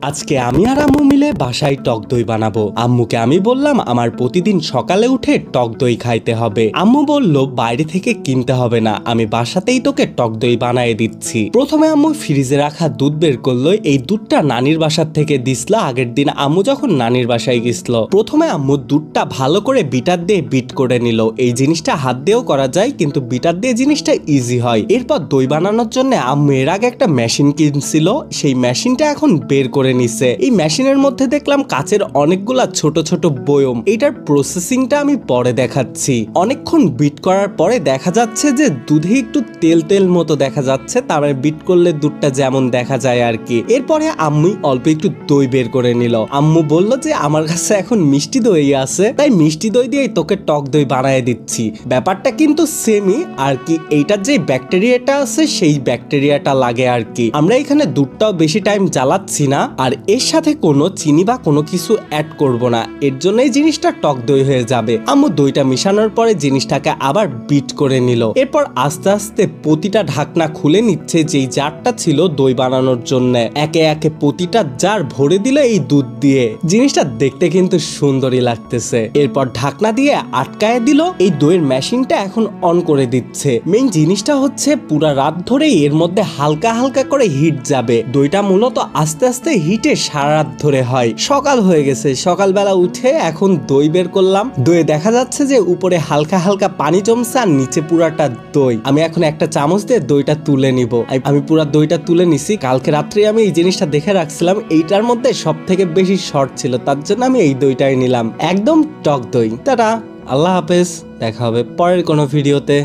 আজকে আমি আর আম্মু মিলে বাসায় টক দই বানাবো। আম্মুকে আমি বললাম আমার প্রতিদিন সকালে উঠে টক দই খাইতে হবে। আম্মু বলল বাইরে থেকে কিনতে হবে না, আমি বাসাতেই তোকে টক দই বানায় দিচ্ছি। প্রথমে আম্মু ফ্রিজে রাখা দুধ বের করলো। এই দুধটা নানির বাসার থেকে দিছিল আগের দিন আম্মু যখন নানির বাসায় গেছিল। প্রথমে আম্মু দুধটা ভালো করে বিটার দিয়ে বিট করে নিল। এই জিনিসটা হাত দিয়েও করা যায়, কিন্তু বিটার দিয়ে জিনিসটা ইজি হয়। এরপর দই বানানোর জন্য আম্মু এর আগে একটা মেশিন কিনছিল, সেই মেশিনটা এখন বের করে নিছে। এই মেশিনের মধ্যে দেখলাম কাচের অনেকগুলা ছোট ছোট বয়ম। এইটার প্রসেসিংটা আমি পরে দেখাচ্ছি। অনেকক্ষণ বিট করার পরে দেখা যাচ্ছে যে দুধে একটু তেল তেল মতো দেখা যাচ্ছে, তার মানে বিট করলে দুধটা যেমন দেখা যায় আর কি। এরপরে আম্মু অল্প একটু দই বের করে নিল। আম্মু বলল যে আমার কাছে এখন মিষ্টি দই আছে, তাই মিষ্টি দই দিয়ে তোকে টক দই বানায় দিচ্ছি। ব্যাপারটা কিন্তু সেমই আর কি, এইটার যে ব্যাকটেরিয়াটা আছে সেই ব্যাকটেরিয়াটা লাগে আর কি। আমরা এখানে দুধটাও বেশি টাইম জ্বালাচ্ছি না, আর এর সাথে কোনো চিনি বা কোনো কিছু অ্যাড করব না, এর জন্য এই জিনিসটা টক দই হয়ে যাবে। আম্মু দইটা মিশানোর পরে জিনিসটাকে আবার বিট করে নিল। এরপর আস্তে আস্তে প্রতিটা ঢাকনা খুলে নিচ্ছে, যেই জারটা ছিল দই বানানোর জন্য। একে একে প্রতিটা জার ভরে দিল এই দুধ দিয়ে। জিনিসটা দেখতে কিন্তু সুন্দরই লাগতেছে। এরপর ঢাকনা দিয়ে আটকায় দিল। এই দইয়ের মেশিনটা এখন অন করে দিচ্ছে। মেইন জিনিসটা হচ্ছে পুরা রাত ধরে এর মধ্যে হালকা হালকা করে হিট যাবে। দইটা মূলত আস্তে আস্তে হিটে সারা রাত ধরে হয়। সকাল হয়ে গেছে, সকালবেলা উঠে এখন দই বের করলাম। দই দেখা যাচ্ছে যে উপরে হালকা হালকা পানি জমছে আর নিচে পুরাটা দই। আমি এখন একটা চামচ দিয়ে দইটা তুলে নিব। আমি পুরা দইটা তুলে নিছি। কালকে রাত্রে আমি এই জিনিসটা দেখে রাখছিলাম, এইটার মধ্যে সব থেকে বেশি শর্ট ছিল, তার জন্য আমি এই দইটাই নিলাম। একদম টক দই। টাটা, আল্লাহ হাফেজ, দেখা হবে পরের কোনো ভিডিওতে।